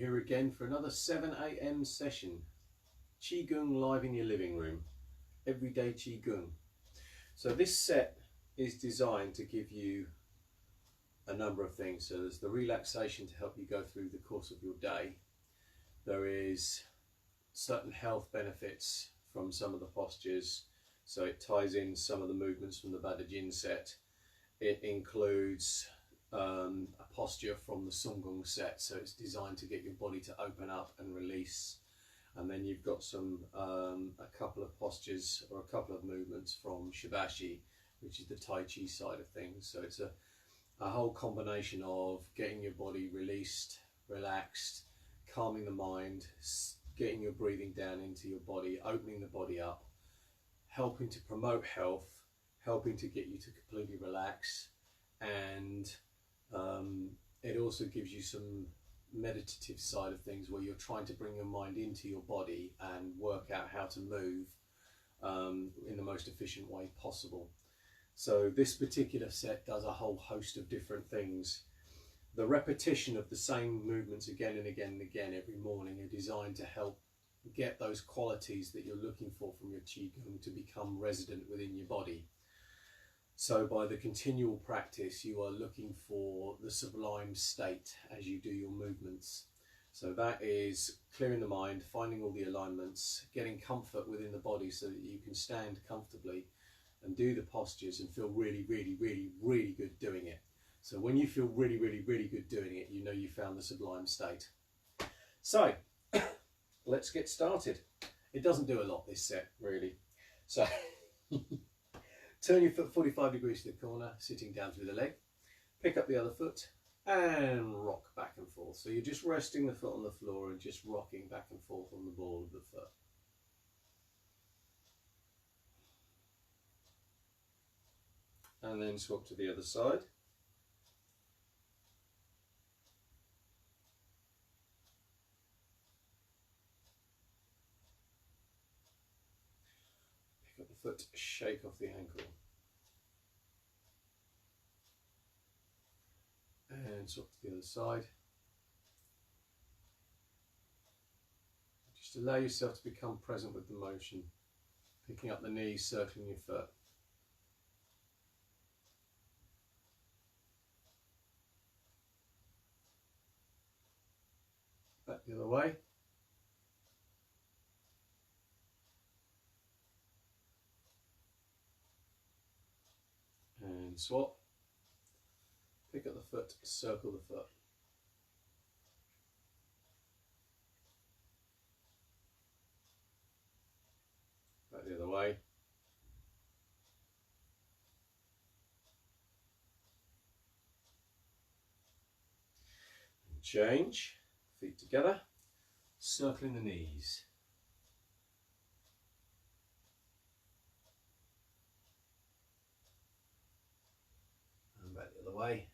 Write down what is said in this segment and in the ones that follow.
here again for another 7 a.m. session. Gung live in your living room. Everyday Gung. So this set is designed to give you a number of things. So there's the relaxation to help you go through the course of your day. There is certain health benefits from some of the postures. So it ties in some of the movements from the Gung set. It includes a posture from the Gung set, so it's designed to get your body to open up and release. And then you've got a couple of postures or a couple of movements from Shibashi, which is the Tai Chi side of things. So it's a whole combination of getting your body released, relaxed, calming the mind, getting your breathing down into your body, opening the body up, helping to promote health, helping to get you to completely relax, and it also gives you some meditative side of things where you're trying to bring your mind into your body and work out how to move in the most efficient way possible. So this particular set does a whole host of different things. The repetition of the same movements again and again and again every morning are designed to help get those qualities that you're looking for from your Qigong to become resident within your body. So by the continual practice, you are looking for the sublime state as you do your movements. So that is clearing the mind, finding all the alignments, getting comfort within the body so that you can stand comfortably and do the postures and feel really, really, really, really good doing it. So when you feel really, really, really good doing it, you know you found the sublime state. So let's get started. It doesn't do a lot, this set, really. So turn your foot 45 degrees to the corner, sitting down through the leg. Pick up the other foot and rock back and forth. So you're just resting the foot on the floor and just rocking back and forth on the ball of the foot. And then swap to the other side. Pick up the foot, shake off the ankle. And swap to the other side. Just allow yourself to become present with the motion. Picking up the knees, circling your foot. Back the other way. And swap. Pick up the foot, circle the foot. Back the other way. And change. Feet together. Circling the knees. And back the other way.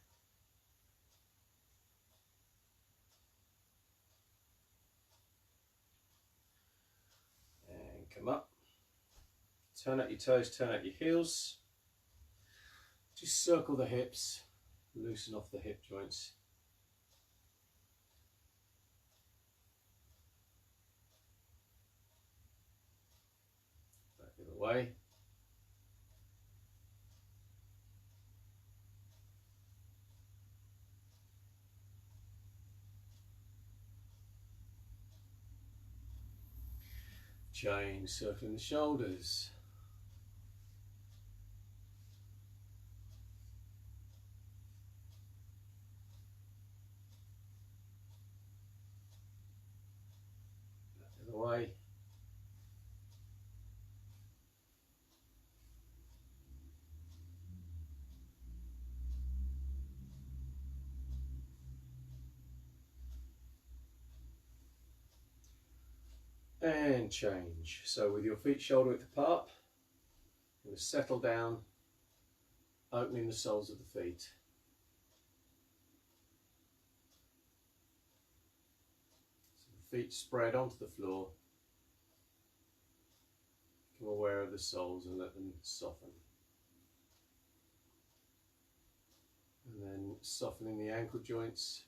Come up, turn out your toes, turn out your heels, just circle the hips, loosen off the hip joints. Back the other way. Change, circling the shoulders. Back the other way. And change. So with your feet shoulder width apart, you're going to settle down, opening the soles of the feet. So the feet spread onto the floor. Become aware of the soles and let them soften. And then softening the ankle joints.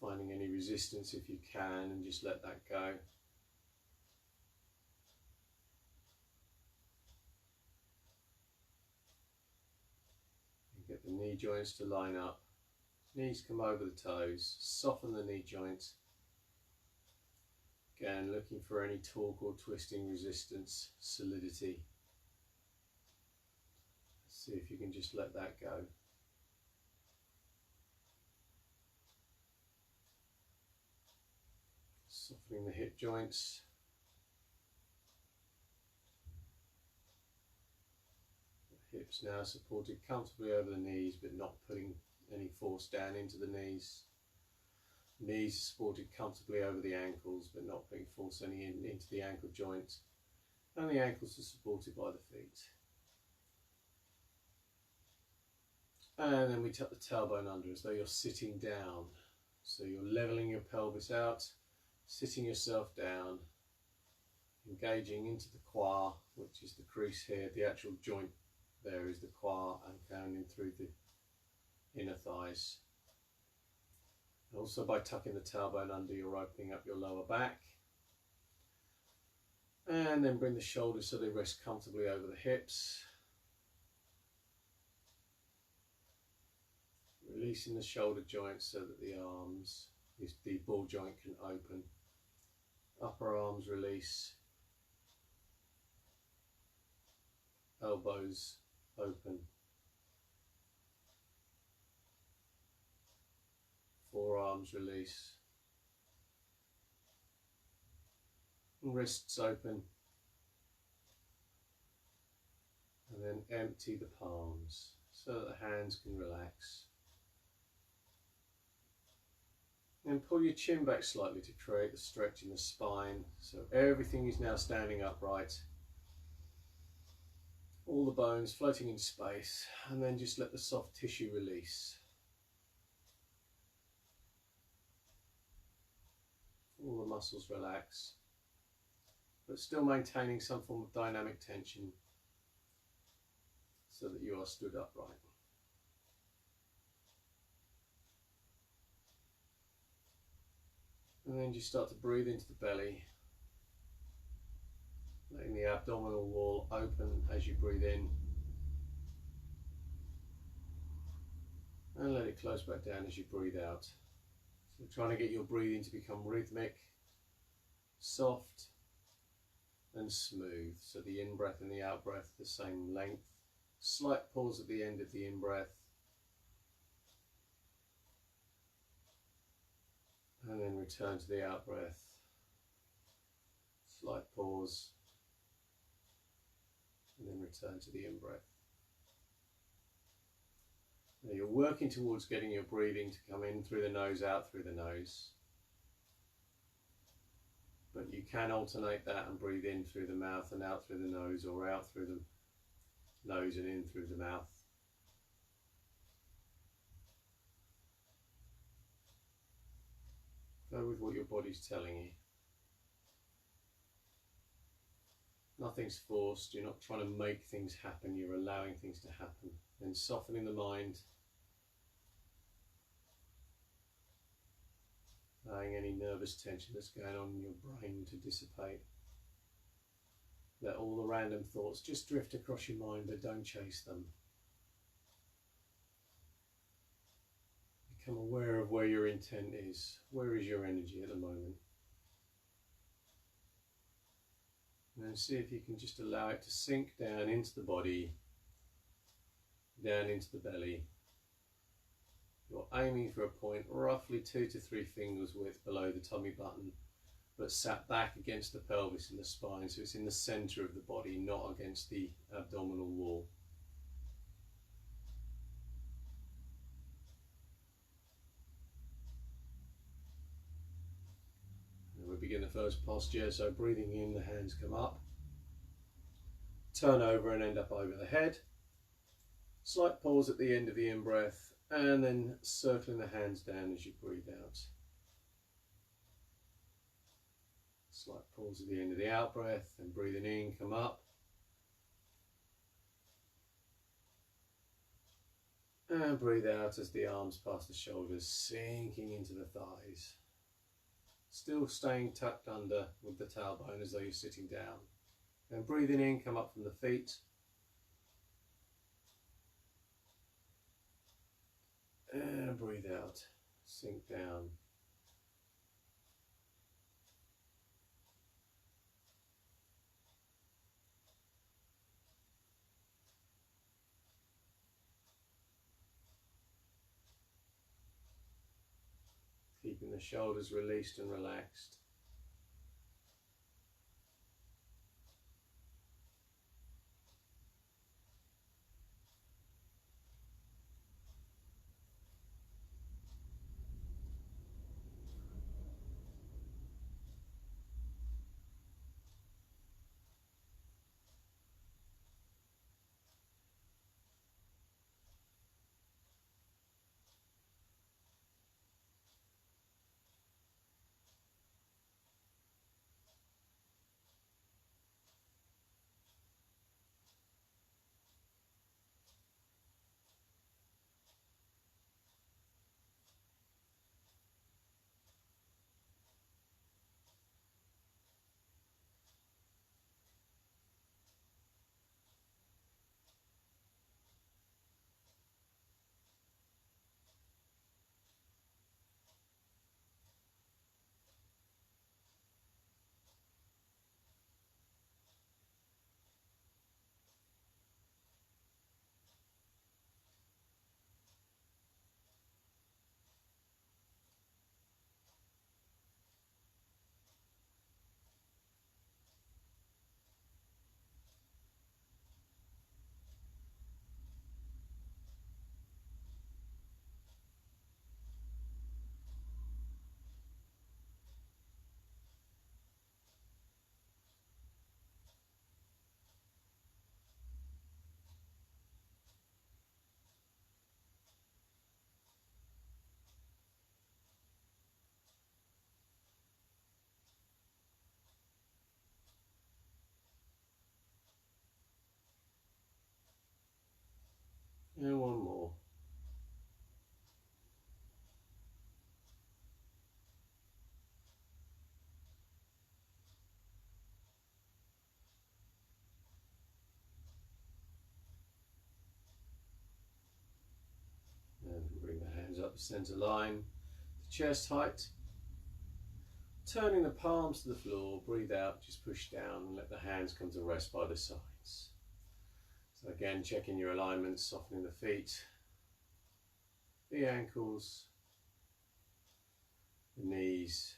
finding any resistance if you can, and just let that go. And get the knee joints to line up. Knees come over the toes, soften the knee joints. Again, looking for any torque or twisting resistance, solidity. See if you can just let that go. Softening the hip joints. The hips now supported comfortably over the knees, but not putting any force down into the knees. Knees supported comfortably over the ankles, but not putting force into the ankle joints. And the ankles are supported by the feet. And then we tuck the tailbone under as though you're sitting down. So you're leveling your pelvis out, sitting yourself down, engaging into the quad, which is the crease here. The actual joint there is the quad, and going in through the inner thighs. Also, by tucking the tailbone under, you're opening up your lower back. And then bring the shoulders so they rest comfortably over the hips. Releasing the shoulder joints so that the arms, the ball joint can open. Upper arms release. Elbows open. Forearms release. Wrists open. And then empty the palms so that the hands can relax. And pull your chin back slightly to create a stretch in the spine. So everything is now standing upright. All the bones floating in space. And then just let the soft tissue release. All the muscles relax. But still maintaining some form of dynamic tension so that you are stood upright. And then just start to breathe into the belly, letting the abdominal wall open as you breathe in, and let it close back down as you breathe out. So trying to get your breathing to become rhythmic, soft and smooth, so the in-breath and the out-breath the same length. Slight pause at the end of the in-breath, and then return to the out-breath. Slight pause, and then return to the in-breath. Now you're working towards getting your breathing to come in through the nose, out through the nose. But you can alternate that and breathe in through the mouth and out through the nose, or out through the nose and in through the mouth. Go with what your body's telling you. Nothing's forced, you're not trying to make things happen, you're allowing things to happen. Then softening the mind, allowing any nervous tension that's going on in your brain to dissipate. Let all the random thoughts just drift across your mind, but don't chase them. Become aware of where your intent is. Where is your energy at the moment? And then see if you can just allow it to sink down into the body, down into the belly. You're aiming for a point roughly 2 to 3 fingers width below the tummy button, but sat back against the pelvis and the spine, so it's in the center of the body, not against the abdominal wall. And we begin the first posture, so breathing in, the hands come up, turn over and end up over the head. Slight pause at the end of the in-breath, and then circling the hands down as you breathe out. Slight pause at the end of the out-breath, and breathing in, come up. And breathe out as the arms pass the shoulders, sinking into the thighs. Still staying tucked under with the tailbone as though you're sitting down. And breathing in, come up from the feet. And breathe out, sink down. Keeping the shoulders released and relaxed. And one more. And bring the hands up the center line, the chest height. Turning the palms to the floor, breathe out, just push down and let the hands come to rest by the sides. So again, checking your alignment, softening the feet, the ankles, the knees,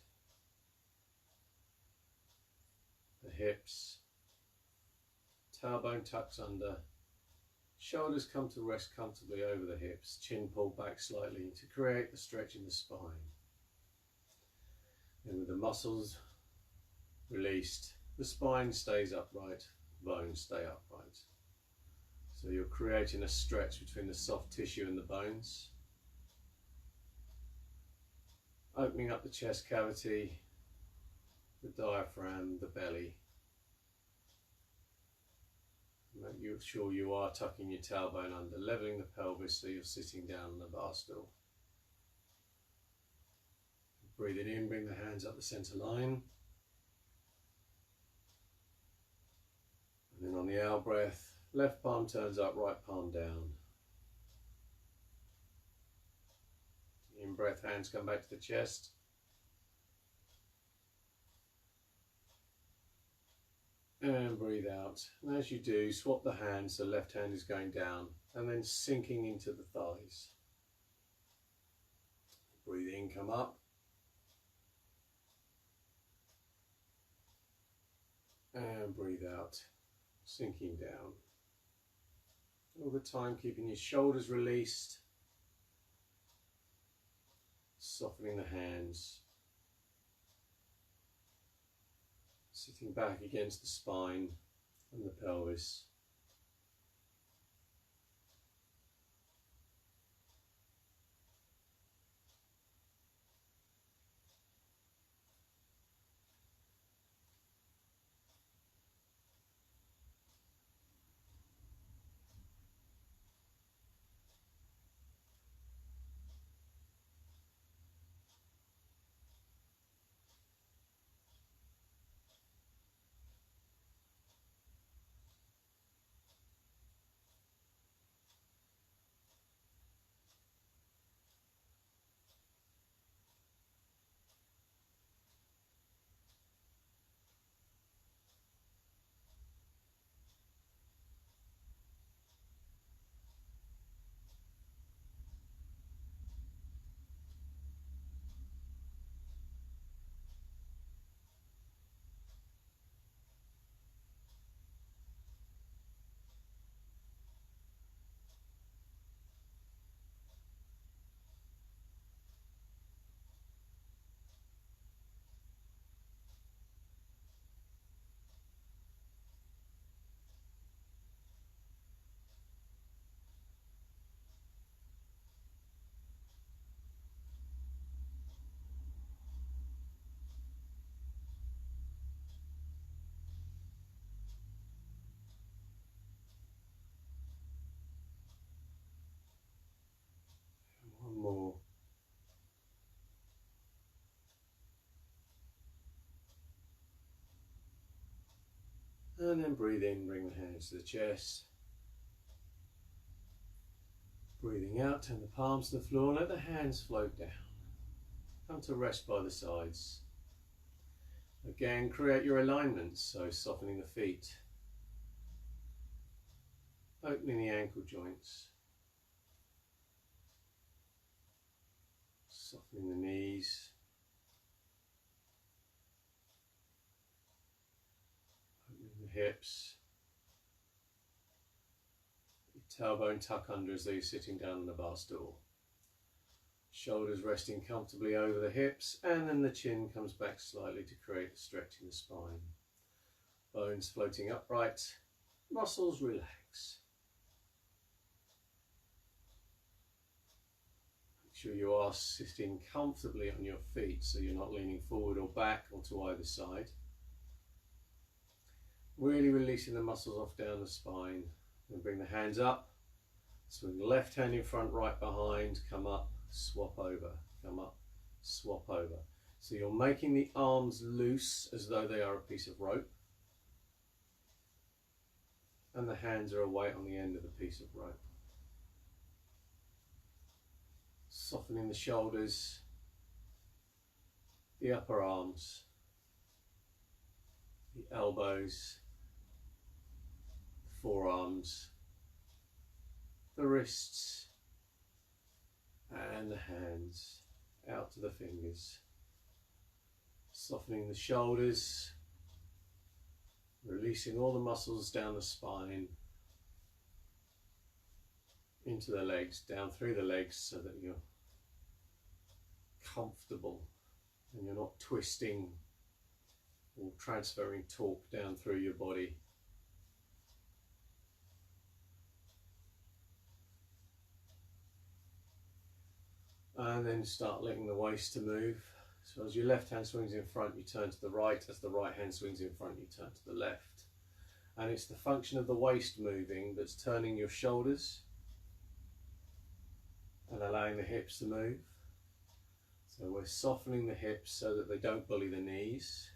the hips, tailbone tucks under, shoulders come to rest comfortably over the hips, chin pulled back slightly to create a stretch in the spine. And with the muscles released, the spine stays upright, bones stay upright. So you're creating a stretch between the soft tissue and the bones. Opening up the chest cavity, the diaphragm, the belly. Make sure you are tucking your tailbone under, leveling the pelvis so you're sitting down on the bar stool. Breathing in, bring the hands up the center line. And then on the out breath, left palm turns up, right palm down. In breath, hands come back to the chest. And breathe out. And as you do, swap the hands, the left hand is going down and then sinking into the thighs. Breathe in, come up. And breathe out, sinking down. All the time keeping your shoulders released, softening the hands, sitting back against the spine and the pelvis. And then breathe in, bring the hands to the chest. Breathing out, turn the palms to the floor, let the hands float down. Come to rest by the sides. Again, create your alignments, so softening the feet, opening the ankle joints, softening the knees, opening the hips, your tailbone tuck under as though you're sitting down on the bar stool. Shoulders resting comfortably over the hips, and then the chin comes back slightly to create a stretch in the spine. Bones floating upright, muscles relax. Make sure you are sitting comfortably on your feet so you're not leaning forward or back or to either side. Really releasing the muscles off down the spine. Then bring the hands up, swing the left hand in front, right behind, come up, swap over, come up, swap over. So you're making the arms loose as though they are a piece of rope, and the hands are a weight on the end of the piece of rope. Softening the shoulders, the upper arms, the elbows, the forearms, the wrists, and the hands out to the fingers. Softening the shoulders, releasing all the muscles down the spine, into the legs, down through the legs, so that you're comfortable and you're not twisting or transferring torque down through your body. And then start letting the waist to move. So as your left hand swings in front, you turn to the right. As the right hand swings in front, you turn to the left. And it's the function of the waist moving that's turning your shoulders and allowing the hips to move. So we're softening the hips so that they don't bully the knees.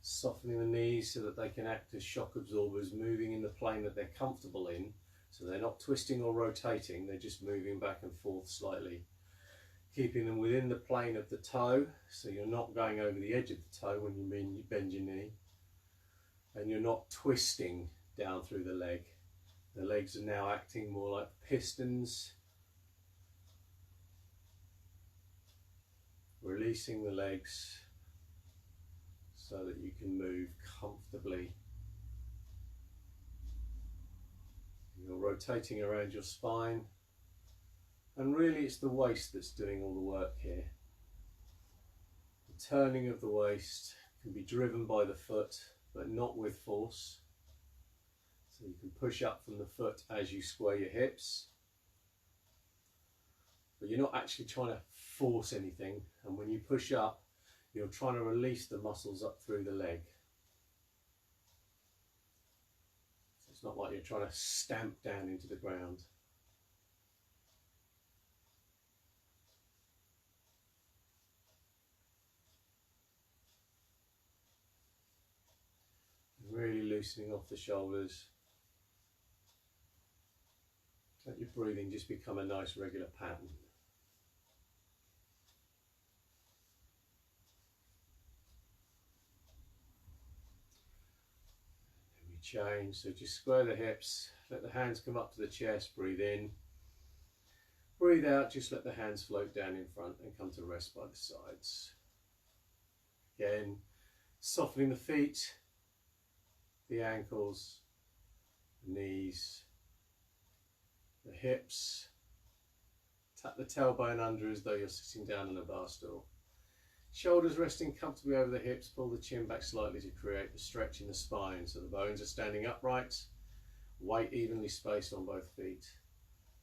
Softening the knees so that they can act as shock absorbers, moving in the plane that they're comfortable in. So they're not twisting or rotating, they're just moving back and forth slightly. Keeping them within the plane of the toe, so you're not going over the edge of the toe when you bend your knee, and you're not twisting down through the leg. The legs are now acting more like pistons, releasing the legs so that you can move comfortably. You're rotating around your spine. And really it's the waist that's doing all the work here. The turning of the waist can be driven by the foot, but not with force. So you can push up from the foot as you square your hips, but you're not actually trying to force anything. And when you push up, you're trying to release the muscles up through the leg. So it's not like you're trying to stamp down into the ground. Really loosening off the shoulders. Let your breathing just become a nice regular pattern. Then we change, so just square the hips, let the hands come up to the chest, breathe in. Breathe out, just let the hands float down in front and come to rest by the sides. Again, softening the feet, the ankles, the knees, the hips. Tuck the tailbone under as though you're sitting down on a bar stool. Shoulders resting comfortably over the hips, pull the chin back slightly to create the stretch in the spine so the bones are standing upright, weight evenly spaced on both feet.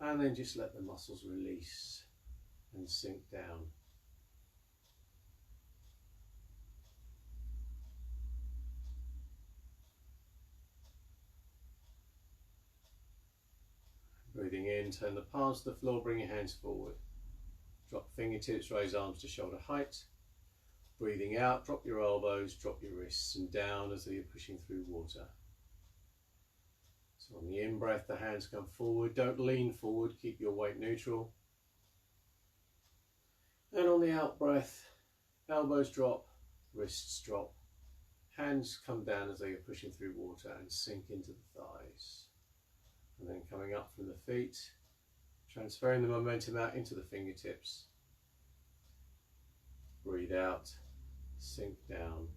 And then just let the muscles release and sink down. Breathing in, turn the palms to the floor, bring your hands forward. Drop fingertips, raise arms to shoulder height. Breathing out, drop your elbows, drop your wrists, and down as though you're pushing through water. On the in-breath, the hands come forward. Don't lean forward, keep your weight neutral. And on the out-breath, elbows drop, wrists drop. Hands come down as they are pushing through water and sink into the thighs. And then coming up from the feet, transferring the momentum out into the fingertips. Breathe out, sink down.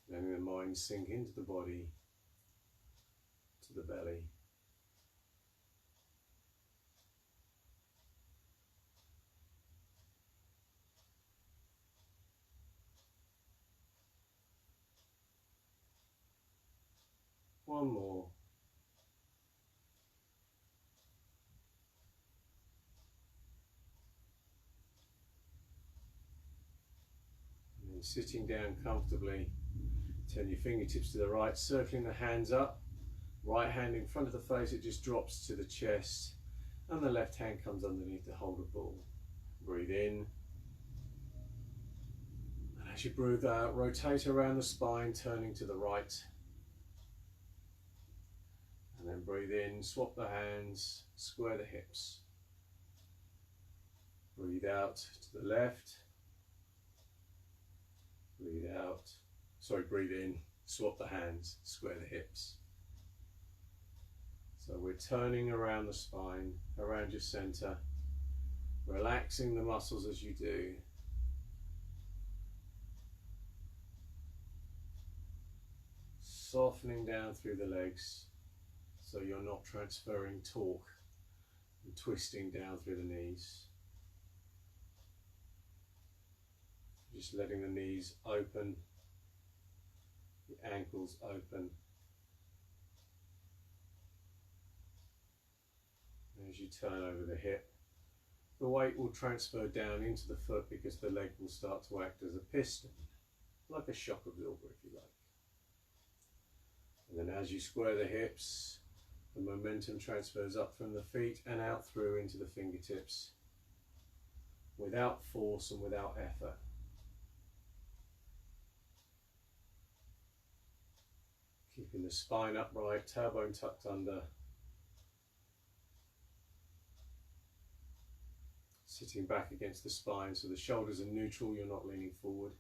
Letting the mind sink into the body, to the belly. One more. And then sitting down comfortably, turn your fingertips to the right, circling the hands up. Right hand in front of the face, it just drops to the chest. And the left hand comes underneath to hold a ball. Breathe in. And as you breathe out, rotate around the spine, turning to the right. And then breathe in, swap the hands, square the hips. Breathe out to the left. Breathe out. Breathe in, swap the hands, square the hips. So we're turning around the spine, around your center, relaxing the muscles as you do. Softening down through the legs so you're not transferring torque and twisting down through the knees. Just letting the knees open, the ankles open. As you turn over the hip, the weight will transfer down into the foot because the leg will start to act as a piston, like a shock absorber if you like. And then as you square the hips, the momentum transfers up from the feet and out through into the fingertips, without force and without effort. Keeping the spine upright, tailbone tucked under. Sitting back against the spine so the shoulders are neutral, you're not leaning forward.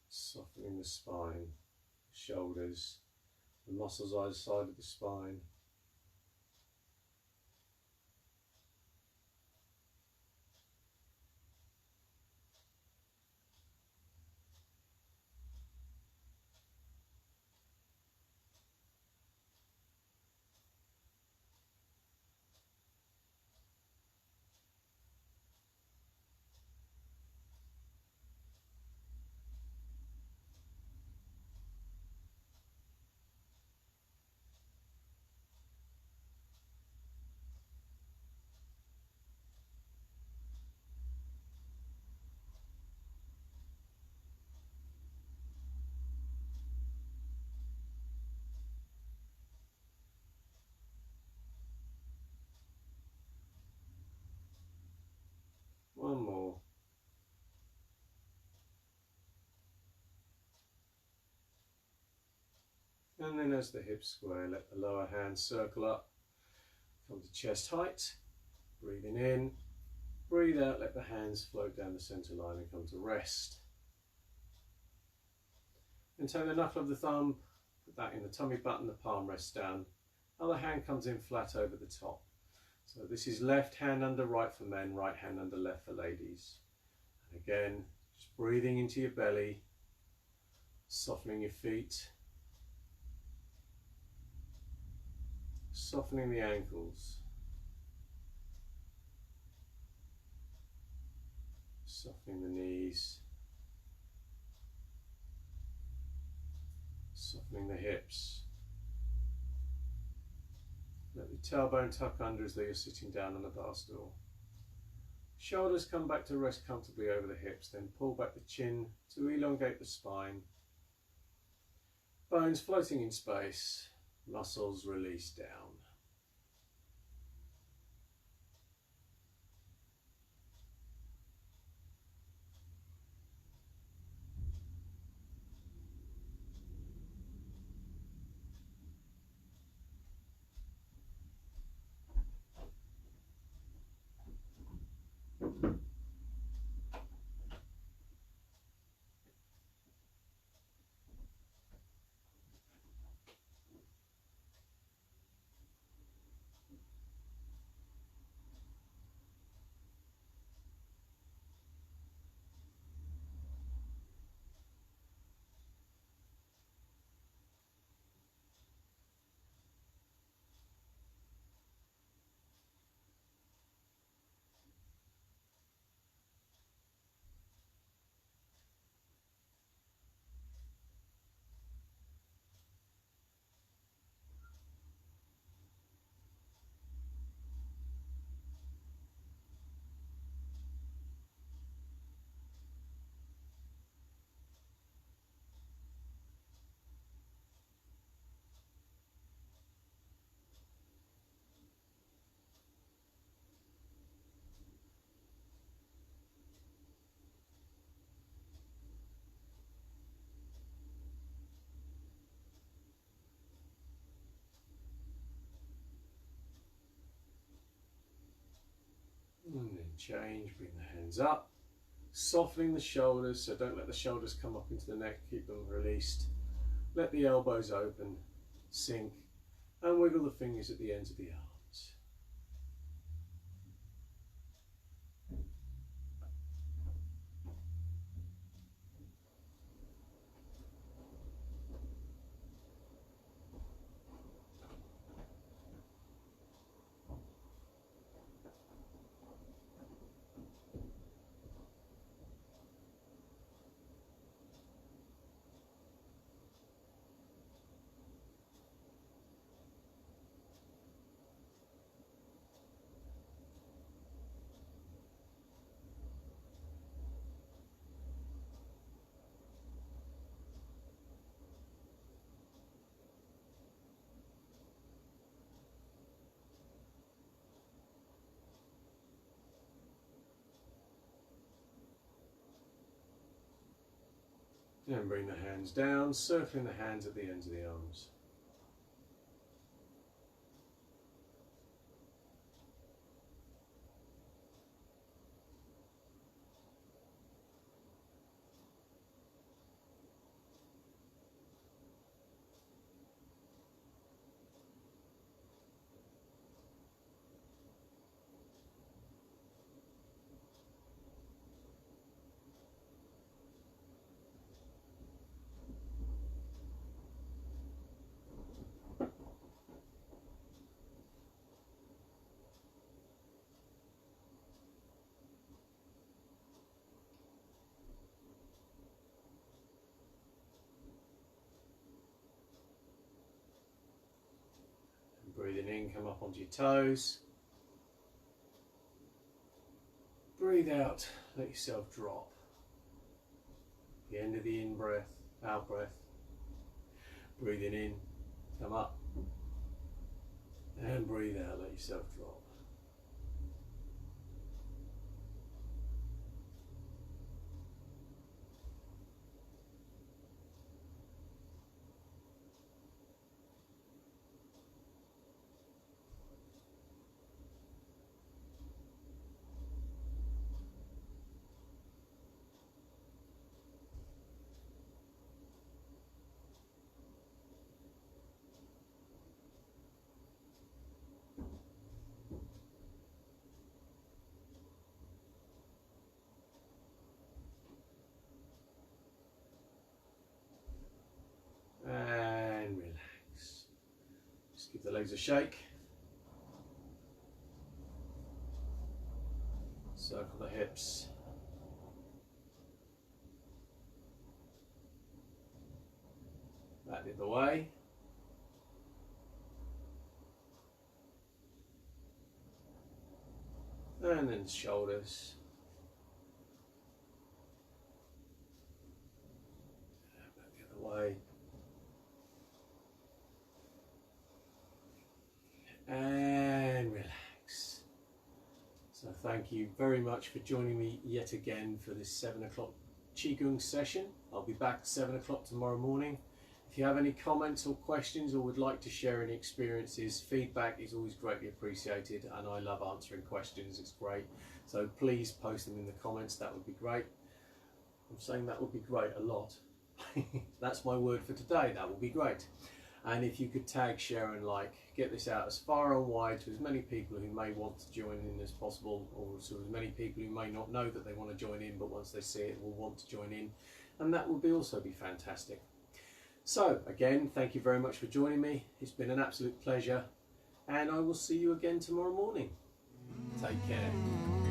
Softening the spine, shoulders, the muscles either side of the spine. And then as the hips square, let the lower hand circle up, come to chest height, breathing in, breathe out, let the hands float down the centre line and come to rest. And take the knuckle of the thumb, put that in the tummy button, the palm rests down, other hand comes in flat over the top. So this is left hand under right for men, right hand under left for ladies. And again, just breathing into your belly, softening your feet, softening the ankles, softening the knees, softening the hips. Let the tailbone tuck under as though you're sitting down on a bar stool. Shoulders come back to rest comfortably over the hips, then pull back the chin to elongate the spine. Bones floating in space, muscles release down. And then change, bring the hands up, softening the shoulders, so don't let the shoulders come up into the neck, keep them released. Let the elbows open, sink, and wiggle the fingers at the ends of the arms. And bring the hands down, circling the hands at the ends of the arms. Breathing in, come up onto your toes. Breathe out, let yourself drop. The end of the in breath, out breath. Breathing in, come up. And breathe out, let yourself drop. legs a shake. Circle the hips. Back the other way. And then shoulders. Back the other way. And relax. So thank you very much for joining me yet again for this 7 o'clock Qigong session. I'll be back at 7 o'clock tomorrow morning. If you have any comments or questions or would like to share any experiences, feedback is always greatly appreciated, and I love answering questions. It's great. So please post them in the comments. That would be great. I'm saying that would be great a lot. That's my word for today. That would be great. And if you could tag, share and like, get this out as far and wide to as many people who may want to join in as possible, or to as many people who may not know that they want to join in, but once they see it will want to join in, and that would also be fantastic. So again, thank you very much for joining me. It's been an absolute pleasure, and I will see you again tomorrow morning. Take care.